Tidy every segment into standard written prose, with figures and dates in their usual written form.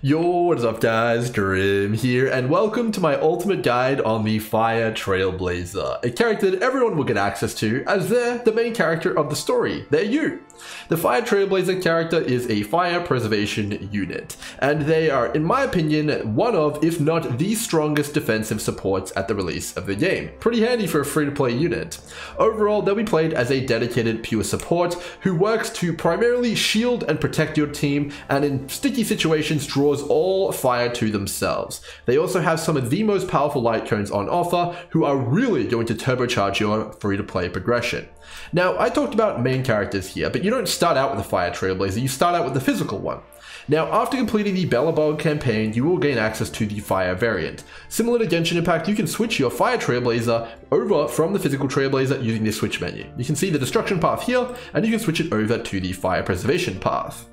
Yo, what's up guys, Grim here, and welcome to my ultimate guide on the Fire Trailblazer, a character that everyone will get access to as they're the main character of the story. They're you. The Fire Trailblazer character is a fire preservation unit, and they are, in my opinion, one of, if not the strongest defensive supports at the release of the game. Pretty handy for a free-to-play unit. Overall, they'll be played as a dedicated pure support who works to primarily shield and protect your team, and in sticky situations draws all fire to themselves. They also have some of the most powerful light cones on offer, who are really going to turbocharge your free-to-play progression. Now, I talked about main characters here, but you don't start out with a Fire Trailblazer, you start out with the physical one. Now, after completing the Bellabog campaign, you will gain access to the Fire variant. Similar to Genshin Impact, you can switch your Fire Trailblazer over from the physical Trailblazer using the switch menu. You can see the destruction path here, and you can switch it over to the Fire Preservation path.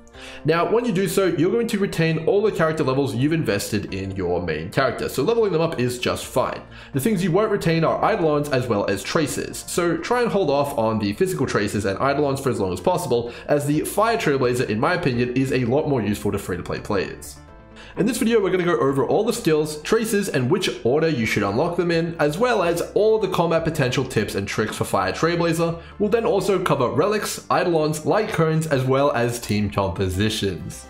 Now, when you do so, you're going to retain all the character levels you've invested in your main character, so leveling them up is just fine. The things you won't retain are Eidolons as well as traces, so try and hold off on the physical traces and Eidolons for as long as possible, as the Fire Trailblazer, in my opinion, is a lot more useful to free-to-play players. In this video, we're going to go over all the skills, traces, and which order you should unlock them in, as well as all the combat potential tips and tricks for Fire Trailblazer. We'll then also cover relics, eidolons, light cones, as well as team compositions.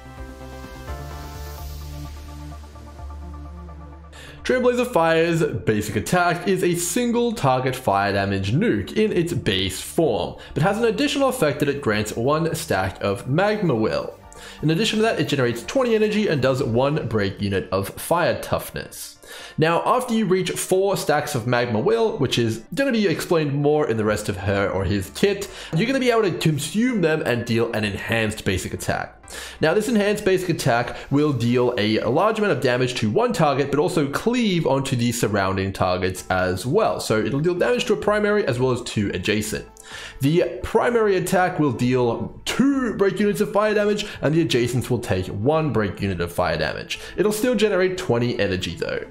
Trailblazer Fire's basic attack is a single target fire damage nuke in its base form, but has an additional effect that it grants one stack of magma will. In addition to that, it generates 20 energy and does 1 break unit of fire toughness. Now, after you reach 4 stacks of magma will, which is going to be explained more in the rest of her or his kit, you're going to be able to consume them and deal an enhanced basic attack. Now, this enhanced basic attack will deal a large amount of damage to one target, but also cleave onto the surrounding targets as well. So it'll deal damage to a primary as well as 2 adjacent. The primary attack will deal 2 break units of fire damage, and the adjacents will take 1 break unit of fire damage. It'll still generate 20 energy though.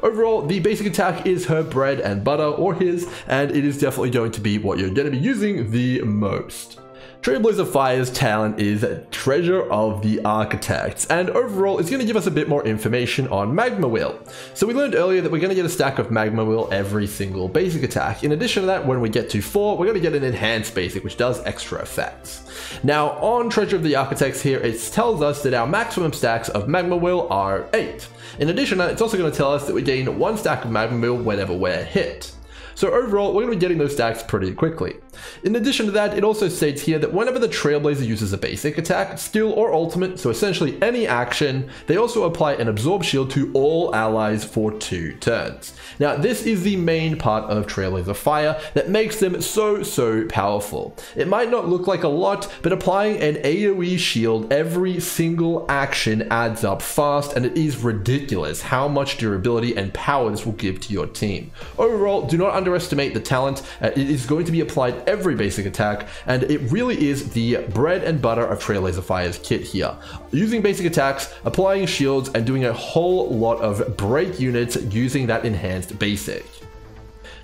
Overall, the basic attack is her bread and butter, or his, and it is definitely going to be what you're going to be using the most. Trailblazer Fire's talent is Treasure of the Architects, and overall it's going to give us a bit more information on Magma Will. So we learned earlier that we're going to get a stack of Magma Will every single basic attack. In addition to that, when we get to 4, we're going to get an enhanced basic, which does extra effects. Now, on Treasure of the Architects here, it tells us that our maximum stacks of Magma Will are 8. In addition, it's also going to tell us that we gain 1 stack of Magma Will whenever we're hit. So overall, we're going to be getting those stacks pretty quickly. In addition to that, it also states here that whenever the Trailblazer uses a basic attack, skill, or ultimate, so essentially any action, they also apply an absorb shield to all allies for 2 turns. Now, this is the main part of Trailblazer Fire that makes them so powerful. It might not look like a lot, but applying an AoE shield every single action adds up fast, and it is ridiculous how much durability and power this will give to your team. Overall, do not underestimate the talent. It is going to be applied every basic attack, and it really is the bread and butter of Trailblazer Fire's kit here. Using basic attacks, applying shields, and doing a whole lot of break units using that enhanced basic.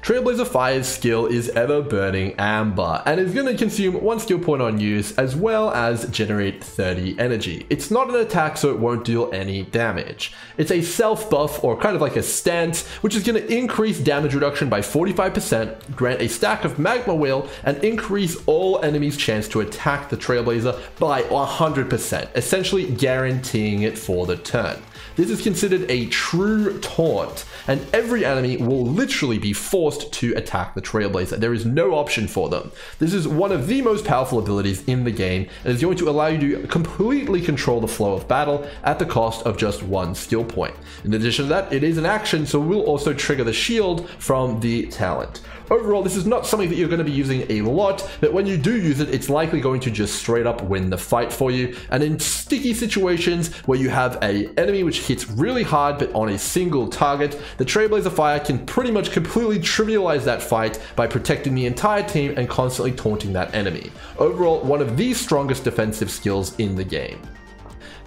Trailblazer Fire's skill is Ever Burning Amber, and is going to consume 1 skill point on use, as well as generate 30 energy. It's not an attack, so it won't deal any damage. It's a self buff, or kind of like a stance, which is going to increase damage reduction by 45%, grant a stack of Magma Will, and increase all enemies' chance to attack the Trailblazer by 100%, essentially guaranteeing it for the turn. This is considered a true taunt, and every enemy will literally be forced to attack the Trailblazer. There is no option for them. This is one of the most powerful abilities in the game, and is going to allow you to completely control the flow of battle at the cost of just 1 skill point. In addition to that, it is an action, so we'll also trigger the shield from the talent. Overall, this is not something that you're going to be using a lot, but when you do use it, it's likely going to just straight up win the fight for you. And in sticky situations where you have an enemy which hits really hard but on a single target, the Trailblazer Fire can pretty much completely trivialize that fight by protecting the entire team and constantly taunting that enemy. Overall, one of the strongest defensive skills in the game.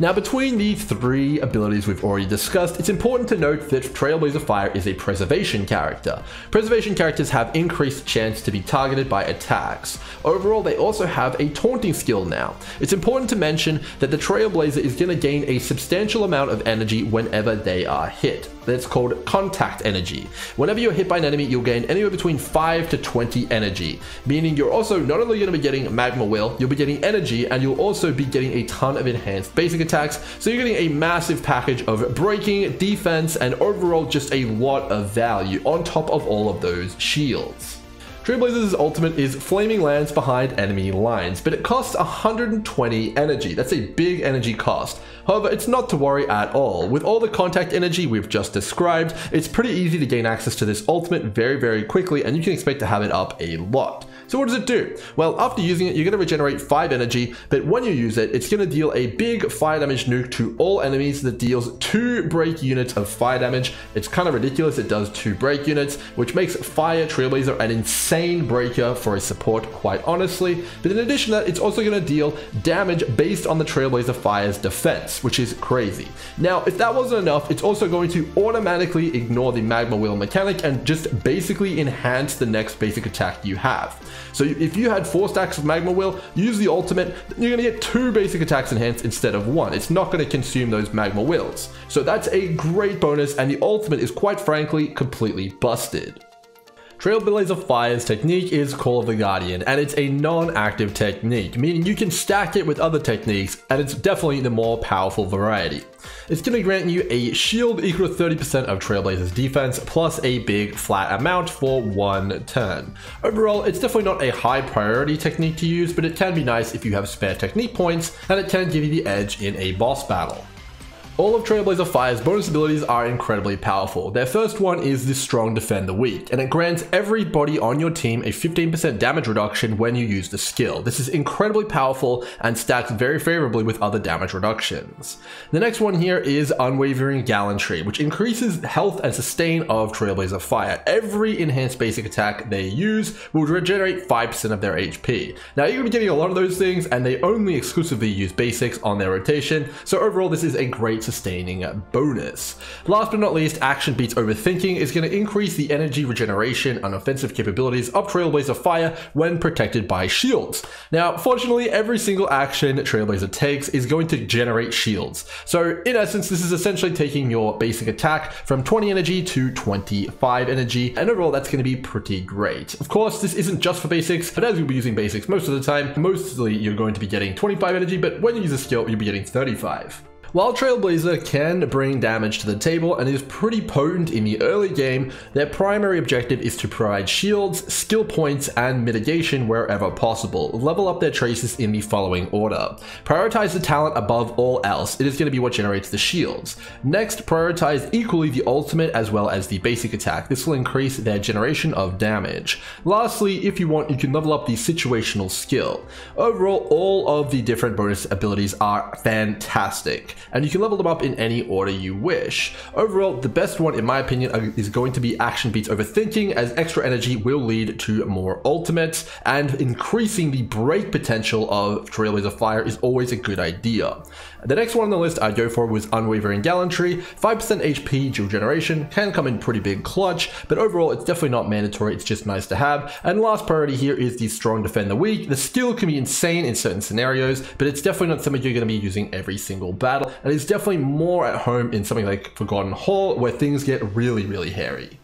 Now, between the three abilities we've already discussed, it's important to note that Trailblazer Fire is a preservation character. Preservation characters have increased chance to be targeted by attacks. Overall, they also have a taunting skill now. It's important to mention that the Trailblazer is going to gain a substantial amount of energy whenever they are hit. That's called contact energy. Whenever you're hit by an enemy, you'll gain anywhere between 5 to 20 energy, meaning you're also not only going to be getting Magma Will, you'll be getting energy, and you'll also be getting a ton of enhanced basic attacks, so you're getting a massive package of breaking, defense, and overall just a lot of value on top of all of those shields. Trailblazer's ultimate is Flaming Lance behind enemy lines, but it costs 120 energy. That's a big energy cost. However, it's not to worry at all. With all the contact energy we've just described, it's pretty easy to gain access to this ultimate very quickly, and you can expect to have it up a lot. So what does it do? Well, after using it, you're going to regenerate 5 energy, but when you use it, it's going to deal a big fire damage nuke to all enemies that deals 2 break units of fire damage. It's kind of ridiculous, it does 2 break units, which makes Fire Trailblazer an insane breaker for a support, quite honestly. But in addition to that, it's also going to deal damage based on the Trailblazer Fire's defense, which is crazy. Now, if that wasn't enough, it's also going to automatically ignore the Magma Wheel mechanic and just basically enhance the next basic attack you have. So if you had 4 stacks of Magma Will, use the ultimate, you're going to get 2 basic attacks enhanced instead of 1. It's not going to consume those Magma Wills. So that's a great bonus, and the ultimate is quite frankly completely busted. Trailblazer Fire's technique is Call of the Guardian, and it's a non-active technique, meaning you can stack it with other techniques, and it's definitely the more powerful variety. It's going to grant you a shield equal to 30% of Trailblazer's defense, plus a big flat amount for 1 turn. Overall, it's definitely not a high priority technique to use, but it can be nice if you have spare technique points, and it can give you the edge in a boss battle. All of Trailblazer Fire's bonus abilities are incredibly powerful. Their first one is the Strong Defend the Weak, and it grants everybody on your team a 15% damage reduction when you use the skill. This is incredibly powerful and stacks very favorably with other damage reductions. The next one here is Unwavering Gallantry, which increases health and sustain of Trailblazer Fire. Every enhanced basic attack they use will regenerate 5% of their HP. Now, you're going to be getting a lot of those things, and they only exclusively use basics on their rotation, so overall this is a great sustaining bonus. Last but not least, Action Beats Overthinking is going to increase the energy regeneration and offensive capabilities of Trailblazer Fire when protected by shields. Now, fortunately, every single action Trailblazer takes is going to generate shields. So in essence, this is essentially taking your basic attack from 20 energy to 25 energy, and overall that's going to be pretty great. Of course, this isn't just for basics, but as you'll be using basics most of the time, mostly you're going to be getting 25 energy, but when you use a skill, you'll be getting 35. While Trailblazer can bring damage to the table and is pretty potent in the early game, their primary objective is to provide shields, skill points, and mitigation wherever possible. Level up their traces in the following order. Prioritize the talent above all else. It is going to be what generates the shields. Next, prioritize equally the ultimate as well as the basic attack. This will increase their generation of damage. Lastly, if you want, you can level up the situational skill. Overall, all of the different bonus abilities are fantastic, and you can level them up in any order you wish. Overall, the best one in my opinion is going to be Action Beats Overthinking, as extra energy will lead to more ultimates, and increasing the break potential of Trailblazer Fire is always a good idea. The next one on the list I'd go for was Unwavering Gallantry. 5% HP dual generation can come in pretty big clutch, but overall it's definitely not mandatory, it's just nice to have. And last priority here is the Strong Defend the Weak. The skill can be insane in certain scenarios, but it's definitely not something you're going to be using every single battle, and it's definitely more at home in something like Forgotten Hall, where things get really hairy.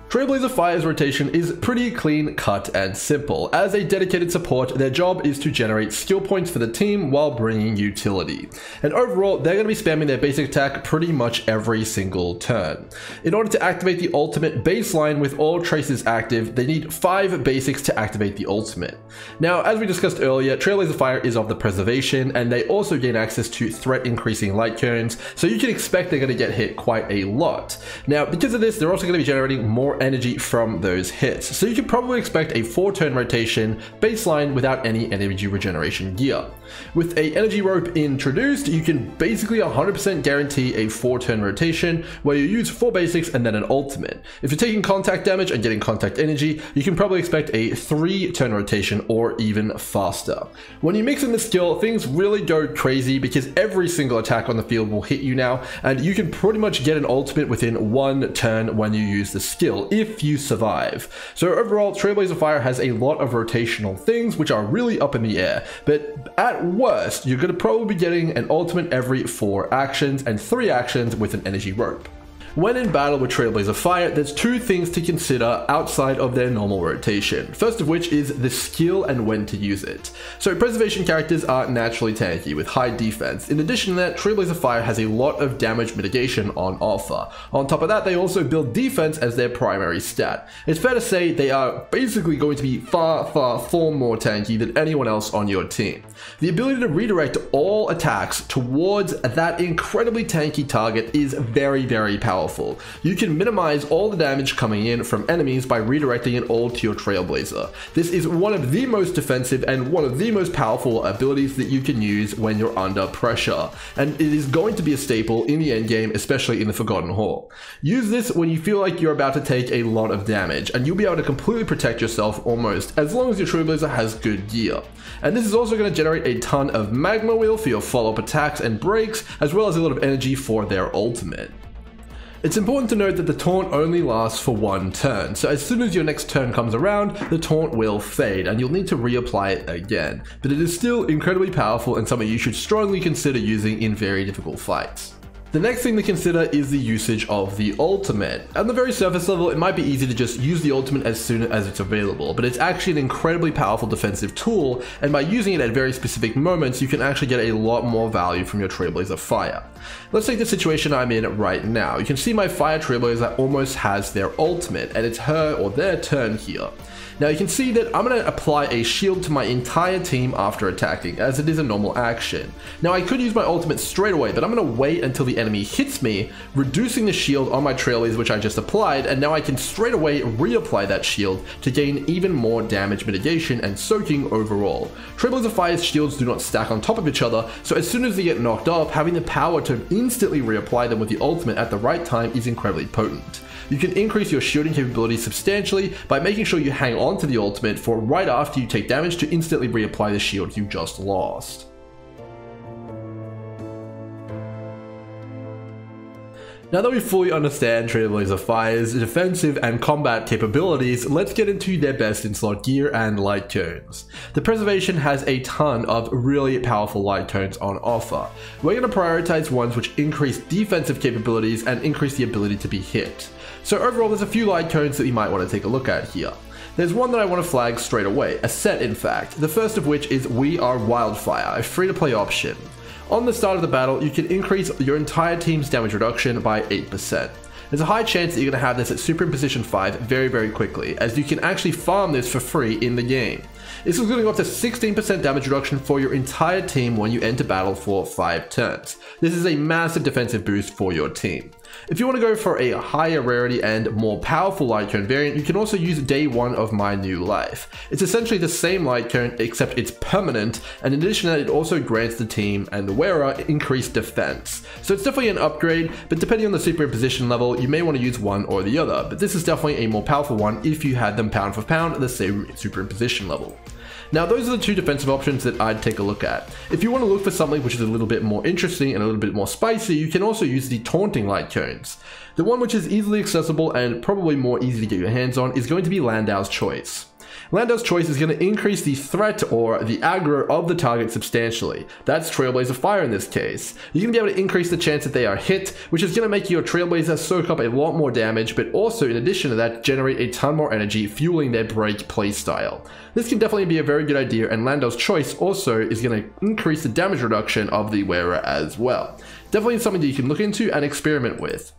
Trailblazer Fire's rotation is pretty clean cut and simple. As a dedicated support, their job is to generate skill points for the team while bringing utility. And overall, they're going to be spamming their basic attack pretty much every single turn. In order to activate the ultimate baseline with all traces active, they need 5 basics to activate the ultimate. Now, as we discussed earlier, Trailblazer Fire is of the preservation, and they also gain access to threat increasing light cones, so you can expect they're going to get hit quite a lot. Now, because of this, they're also going to be generating more energy from those hits, so you can probably expect a 4-turn rotation baseline without any energy regeneration gear. With a energy rope introduced, you can basically 100% guarantee a 4-turn rotation where you use 4 basics and then an ultimate. If you're taking contact damage and getting contact energy, you can probably expect a 3-turn rotation or even faster. When you mix in the skill, things really go crazy because every single attack on the field will hit you now, and you can pretty much get an ultimate within 1 turn when you use the skill, if you survive. So overall, Trailblazer Fire has a lot of rotational things which are really up in the air, but at worst, you're going to probably be getting an ultimate every 4 actions and 3 actions with an energy rope. When in battle with Trailblazer Fire, there's 2 things to consider outside of their normal rotation. First of which is the skill and when to use it. So preservation characters are naturally tanky with high defense. In addition to that, Trailblazer Fire has a lot of damage mitigation on offer. On top of that, they also build defense as their primary stat. It's fair to say they are basically going to be far more tanky than anyone else on your team. The ability to redirect all attacks towards that incredibly tanky target is very powerful. You can minimize all the damage coming in from enemies by redirecting it all to your Trailblazer. This is one of the most defensive and one of the most powerful abilities that you can use when you're under pressure, and it is going to be a staple in the endgame, especially in the Forgotten Hall. Use this when you feel like you're about to take a lot of damage, and you'll be able to completely protect yourself almost, as long as your Trailblazer has good gear. And this is also going to generate a ton of magma wheel for your follow-up attacks and breaks, as well as a lot of energy for their ultimate. It's important to note that the taunt only lasts for 1 turn, so as soon as your next turn comes around, the taunt will fade and you'll need to reapply it again, but it is still incredibly powerful and something you should strongly consider using in very difficult fights. The next thing to consider is the usage of the ultimate. At the very surface level, it might be easy to just use the ultimate as soon as it's available, but it's actually an incredibly powerful defensive tool, and by using it at very specific moments, you can actually get a lot more value from your Trailblazer Fire. Let's take the situation I'm in right now. You can see my Fire Trailblazer almost has their ultimate, and it's her or their turn here. Now you can see that I'm going to apply a shield to my entire team after attacking, as it is a normal action. Now I could use my ultimate straight away, but I'm going to wait until the enemy hits me, reducing the shield on my Trailblazer which I just applied, and now I can straight away reapply that shield to gain even more damage mitigation and soaking overall. Trailblazer Fire's shields do not stack on top of each other, so as soon as they get knocked off, having the power to instantly reapply them with the ultimate at the right time is incredibly potent. You can increase your shielding capability substantially by making sure you hang on to the ultimate for right after you take damage to instantly reapply the shield you just lost. Now that we fully understand Trailblazer Fire's defensive and combat capabilities, let's get into their best in slot gear and light tones. The preservation has a ton of really powerful light tones on offer. We're going to prioritize ones which increase defensive capabilities and increase the ability to be hit. So overall, there's a few light tones that you might want to take a look at here. There's one that I want to flag straight away, a set in fact, the first of which is We Are Wildfire, a free-to-play option. On the start of the battle, you can increase your entire team's damage reduction by 8%. There's a high chance that you're going to have this at Super in Position 5 very quickly, as you can actually farm this for free in the game. This is going to go up to 16% damage reduction for your entire team when you enter battle for 5 turns. This is a massive defensive boost for your team. If you want to go for a higher rarity and more powerful light cone variant, you can also use Day 1 of My New Life. It's essentially the same light cone except it's permanent, and in addition to that, it also grants the team and the wearer increased defense. So it's definitely an upgrade, but depending on the superimposition level, you may want to use one or the other, but this is definitely a more powerful one if you had them pound for pound at the same superimposition level. Now those are the 2 defensive options that I'd take a look at. If you want to look for something which is a little bit more interesting and a little bit more spicy, you can also use the taunting light cones. The one which is easily accessible and probably more easy to get your hands on is going to be Landau's Choice. Landau's Choice is going to increase the threat or the aggro of the target substantially. That's Trailblazer Fire in this case. You're going to be able to increase the chance that they are hit, which is going to make your Trailblazer soak up a lot more damage, but also in addition to that, generate a ton more energy, fueling their break playstyle. This can definitely be a very good idea, and Landau's Choice also is going to increase the damage reduction of the wearer as well. Definitely something that you can look into and experiment with.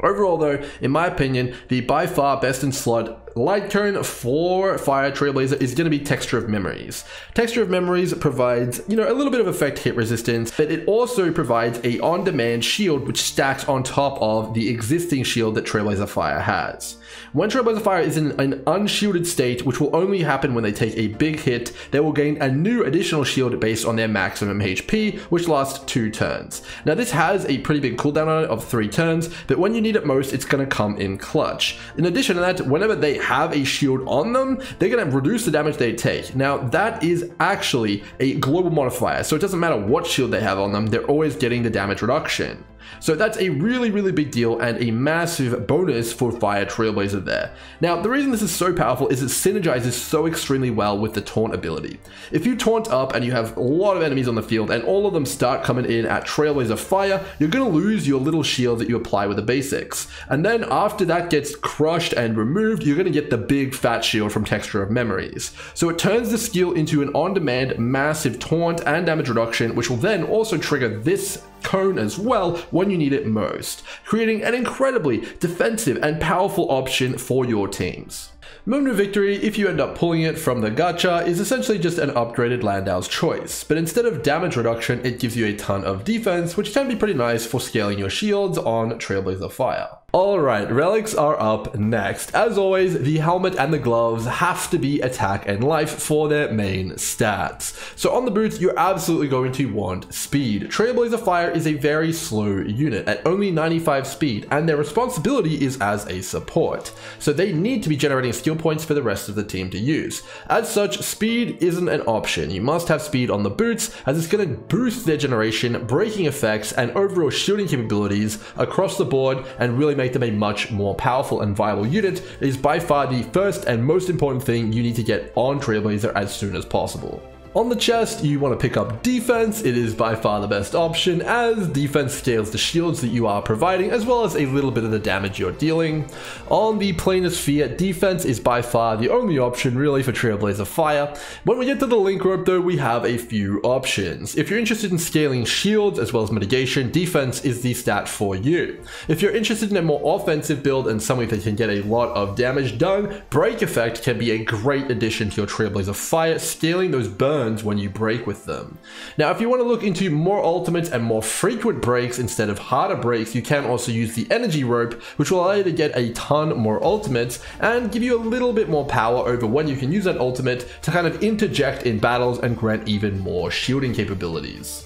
Overall though, in my opinion, the by far best in slot light cone for Fire Trailblazer is going to be Texture of Memories. Texture of Memories provides, a little bit of effect hit resistance, but it also provides a on-demand shield which stacks on top of the existing shield that Trailblazer Fire has. When Trailblazer Fire is in an unshielded state, which will only happen when they take a big hit, they will gain a new additional shield based on their maximum HP, which lasts 2 turns. Now this has a pretty big cooldown on it of 3 turns, but when you need it most, it's going to come in clutch. In addition to that, whenever they have a shield on them, they're going to reduce the damage they take. Now that is actually a global modifier, so it doesn't matter what shield they have on them, they're always getting the damage reduction. So that's a really, really big deal and a massive bonus for Fire Trailblazer there. Now, the reason this is so powerful is it synergizes so extremely well with the taunt ability. If you taunt up and you have a lot of enemies on the field and all of them start coming in at Trailblazer Fire, you're going to lose your little shield that you apply with the basics. And then after that gets crushed and removed, you're going to get the big fat shield from Texture of Memories. So it turns the skill into an on-demand massive taunt and damage reduction, which will then also trigger this cone as well when you need it most, creating an incredibly defensive and powerful option for your teams. Moon Victory, if you end up pulling it from the gacha, is essentially just an upgraded Landau's Choice, but instead of damage reduction, it gives you a ton of defense, which can be pretty nice for scaling your shields on Trailblazer Fire. Alright, relics are up next. As always, the helmet and the gloves have to be attack and life for their main stats. So on the boots, you're absolutely going to want speed. Trailblazer Fire is a very slow unit at only 95 speed, and their responsibility is as a support. So they need to be generating skill points for the rest of the team to use. As such, speed isn't an option. You must have speed on the boots, as it's going to boost their generation, braking effects, and overall shooting capabilities across the board and really make them a much more powerful and viable unit. It is by far the first and most important thing you need to get on Trailblazer as soon as possible. On the chest, you want to pick up defense. It is by far the best option, as defense scales the shields that you are providing, as well as a little bit of the damage you're dealing. On the planar sphere, defense is by far the only option really for Trailblazer Fire. When we get to the link rope though, we have a few options. If you're interested in scaling shields as well as mitigation, defense is the stat for you. If you're interested in a more offensive build and something that can get a lot of damage done, break effect can be a great addition to your Trailblazer Fire, scaling those burns when you break with them. Now, if you want to look into more ultimates and more frequent breaks instead of harder breaks, you can also use the energy rope, which will allow you to get a ton more ultimates and give you a little bit more power over when you can use that ultimate to kind of interject in battles and grant even more shielding capabilities.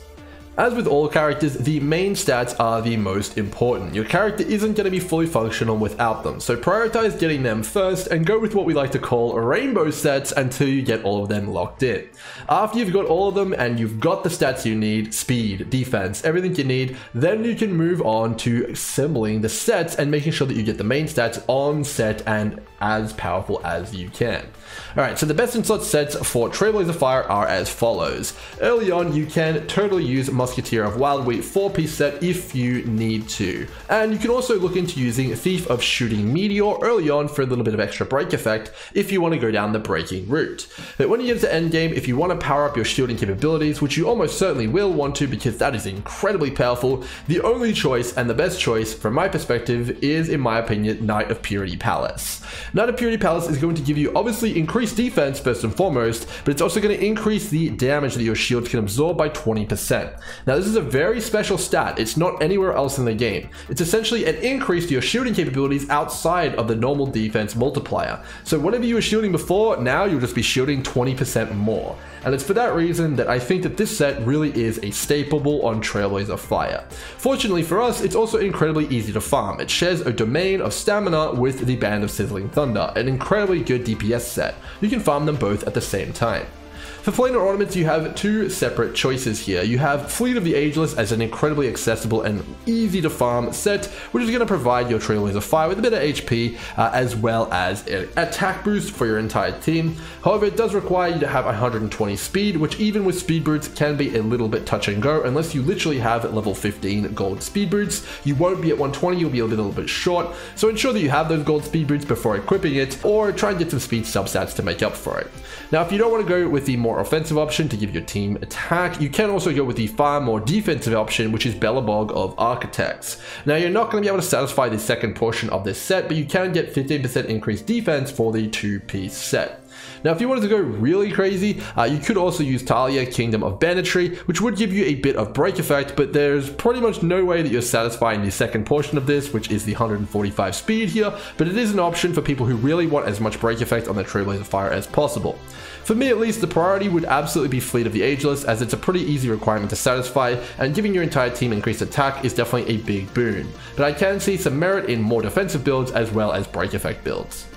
As with all characters, the main stats are the most important. Your character isn't going to be fully functional without them, so prioritize getting them first and go with what we like to call rainbow sets until you get all of them locked in. After you've got all of them and you've got the stats you need, speed, defense, everything you need, then you can move on to assembling the sets and making sure that you get the main stats on set and as powerful as you can. Alright, so the best in slot sets for Trailblazer Fire are as follows. Early on, you can totally use Musketeer of Wildwheat 4-piece set if you need to. And you can also look into using Thief of Shooting Meteor early on for a little bit of extra break effect if you want to go down the breaking route. But when you get to endgame, if you want to power up your shielding capabilities, which you almost certainly will want to because that is incredibly powerful, the only choice and the best choice from my perspective is, in my opinion, Knight of Purity Palace. Knight of Purity Palace is going to give you obviously increased defense first and foremost, but it's also going to increase the damage that your shields can absorb by 20%. Now this is a very special stat. It's not anywhere else in the game. It's essentially an increase to your shielding capabilities outside of the normal defense multiplier. So whatever you were shielding before, now you'll just be shielding 20% more. And it's for that reason that I think that this set really is a staple on Trailblazer Fire. Fortunately for us, it's also incredibly easy to farm. It shares a domain of stamina with the Band of Sizzling Thunder, an incredibly good DPS set. You can farm them both at the same time. For planar ornaments, you have two separate choices here. You have Fleet of the Ageless as an incredibly accessible and easy to farm set, which is going to provide your Trailblazer Fire with a bit of HP as well as an attack boost for your entire team. However, it does require you to have 120 speed, which even with speed boots can be a little bit touch and go unless you literally have level 15 gold speed boots. You won't be at 120, you'll be a little bit short, so ensure that you have those gold speed boots before equipping it, or try and get some speed substats to make up for it. Now, if you don't want to go with the more more offensive option to give your team attack. You can also go with the far more defensive option, which is Bellabog of Architects. Now, you're not going to be able to satisfy the second portion of this set, but you can get 15% increased defense for the 2-piece set. Now, if you wanted to go really crazy, you could also use Talia, Kingdom of Banditry, which would give you a bit of break effect, but there's pretty much no way that you're satisfying the second portion of this, which is the 145 speed here, but it is an option for people who really want as much break effect on their Trailblazer Fire as possible. For me at least, the priority would absolutely be Fleet of the Ageless, as it's a pretty easy requirement to satisfy, and giving your entire team increased attack is definitely a big boon. But I can see some merit in more defensive builds as well as break effect builds.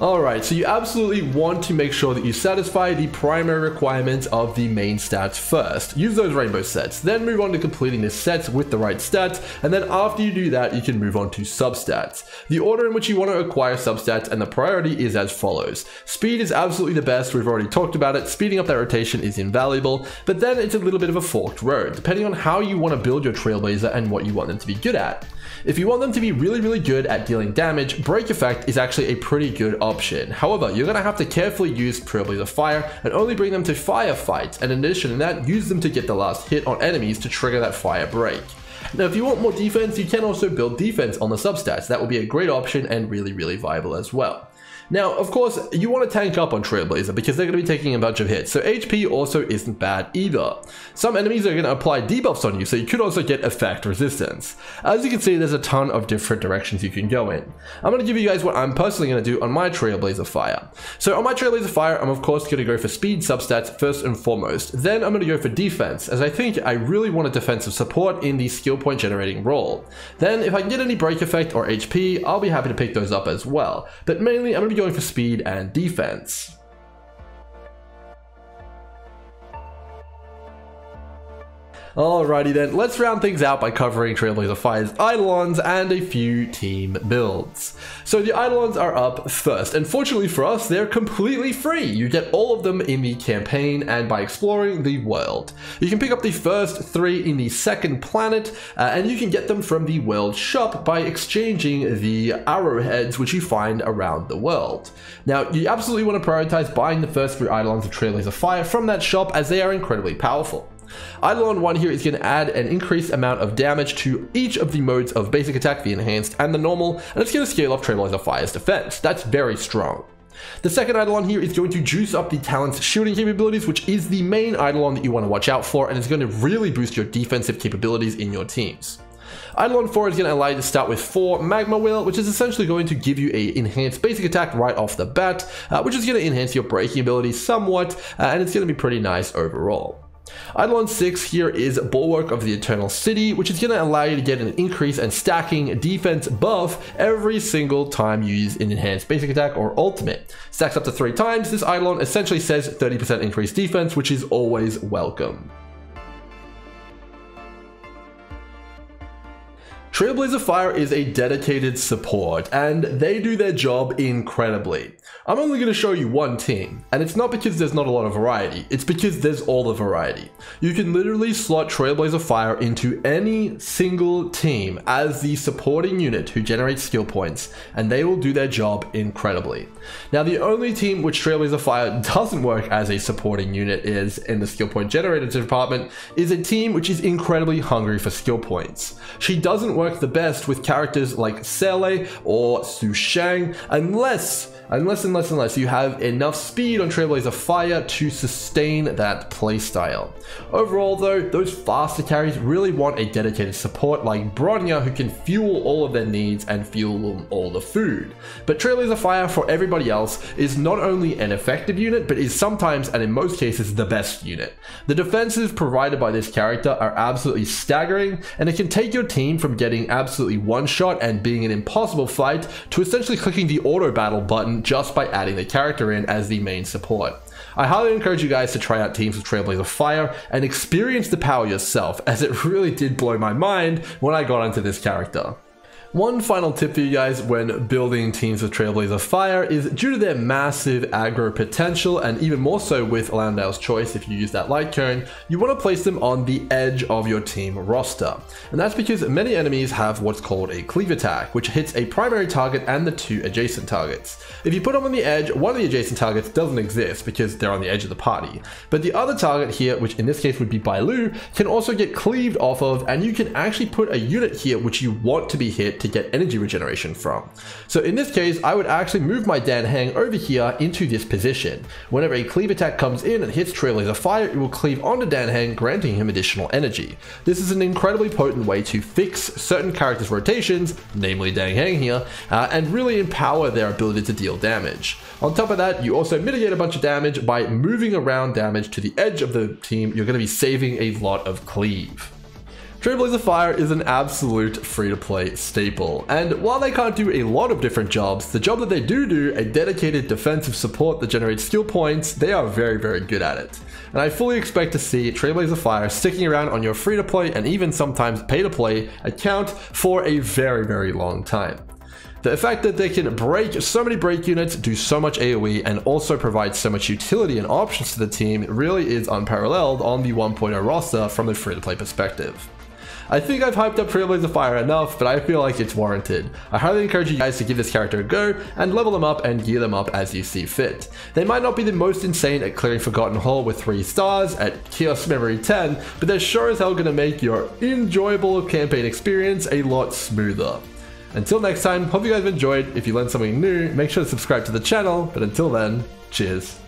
Alright, so you absolutely want to make sure that you satisfy the primary requirements of the main stats first. Use those rainbow sets, then move on to completing the sets with the right stats, and then after you do that, you can move on to substats. The order in which you want to acquire substats and the priority is as follows. Speed is absolutely the best, we've already talked about it. Speeding up that rotation is invaluable, but then it's a little bit of a forked road, depending on how you want to build your Trailblazer and what you want them to be good at. If you want them to be really good at dealing damage, Break Effect is actually a pretty good option. However, you're going to have to carefully use Trailblazer Fire and only bring them to firefights, and in addition to that, use them to get the last hit on enemies to trigger that fire break. Now, if you want more defense, you can also build defense on the substats. That would be a great option and really viable as well. Now, of course, you want to tank up on Trailblazer because they're going to be taking a bunch of hits, so HP also isn't bad either. Some enemies are going to apply debuffs on you, so you could also get effect resistance. As you can see, there's a ton of different directions you can go in. I'm going to give you guys what I'm personally going to do on my Trailblazer Fire. So on my Trailblazer Fire, I'm of course going to go for speed substats first and foremost. Then I'm going to go for defense, as I think I really want a defensive support in the skill point generating role. Then if I can get any break effect or HP, I'll be happy to pick those up as well. But mainly, I'm going to be going for speed and defense. Alrighty then, let's round things out by covering Trailblazer Fire's Eidolons and a few team builds. So the Eidolons are up first, and fortunately for us, they're completely free. You get all of them in the campaign and by exploring the world. You can pick up the first 3 in the second planet, and you can get them from the world shop by exchanging the arrowheads which you find around the world. Now, you absolutely want to prioritize buying the first 3 Eidolons of Trailblazer Fire from that shop, as they are incredibly powerful. Eidolon 1 here is going to add an increased amount of damage to each of the modes of basic attack, the enhanced and the normal, and it's going to scale off Trailblazer Fire's defense. That's very strong. The second Eidolon here is going to juice up the talent's shielding capabilities, which is the main Eidolon that you want to watch out for, and it's going to really boost your defensive capabilities in your teams. Eidolon 4 is going to allow you to start with 4 Magma Wheel, which is essentially going to give you a enhanced basic attack right off the bat, which is going to enhance your breaking ability somewhat, and it's going to be pretty nice overall. Eidolon 6 here is Bulwark of the Eternal City, which is going to allow you to get an increase and stacking defense buff every single time you use an enhanced basic attack or ultimate. Stacks up to 3 times, this Eidolon essentially says 30% increased defense, which is always welcome. Trailblazer Fire is a dedicated support, and they do their job incredibly. I'm only going to show you one team, and it's not because there's not a lot of variety, it's because there's all the variety. You can literally slot Trailblazer Fire into any single team as the supporting unit who generates skill points, and they will do their job incredibly. Now, the only team which Trailblazer Fire doesn't work as a supporting unit is in the skill point generator department, is a team which is incredibly hungry for skill points. She doesn't work the best with characters like Sele or Su Shang unless you have enough speed on Trailblazer Fire to sustain that playstyle. Overall though, those faster carries really want a dedicated support like Bronya, who can fuel all of their needs and fuel them all the food. But Trailblazer Fire for everybody else is not only an effective unit, but is sometimes and in most cases the best unit. The defenses provided by this character are absolutely staggering, and it can take your team from getting absolutely one shot and being an impossible fight to essentially clicking the auto battle button just by adding the character in as the main support. I highly encourage you guys to try out teams with Trailblazer Fire and experience the power yourself, as it really did blow my mind when I got into this character. One final tip for you guys when building teams with Trailblazer Fire is due to their massive aggro potential, and even more so with Landau's Choice if you use that light cone, you want to place them on the edge of your team roster. And that's because many enemies have what's called a cleave attack, which hits a primary target and the 2 adjacent targets. If you put them on the edge, one of the adjacent targets doesn't exist because they're on the edge of the party. But the other target here, which in this case would be Bailu, can also get cleaved off of, and you can actually put a unit here which you want to be hit to get energy regeneration from. So in this case, I would actually move my Dan Heng over here into this position. Whenever a cleave attack comes in and hits Trailblazer Fire, it will cleave onto Dan Heng, granting him additional energy. This is an incredibly potent way to fix certain characters' rotations, namely Dan Heng here, and really empower their ability to deal damage. On top of that, you also mitigate a bunch of damage by moving around damage to the edge of the team. You're going to be saving a lot of cleave. Trailblazer Fire is an absolute free-to-play staple, and while they can't do a lot of different jobs, the job that they do, a dedicated defensive support that generates skill points, they are very, very good at it. And I fully expect to see Trailblazer Fire sticking around on your free-to-play and even sometimes pay-to-play account for a very, very long time. The fact that they can break so many break units, do so much AoE, and also provide so much utility and options to the team really is unparalleled on the 1.0 roster from a free-to-play perspective. I think I've hyped up Trailblazer Fire enough, but I feel like it's warranted. I highly encourage you guys to give this character a go and level them up and gear them up as you see fit. They might not be the most insane at clearing Forgotten Hall with 3 stars at Chaos Memory 10, but they're sure as hell going to make your enjoyable campaign experience a lot smoother. Until next time, hope you guys have enjoyed. If you learned something new, make sure to subscribe to the channel, but until then, cheers.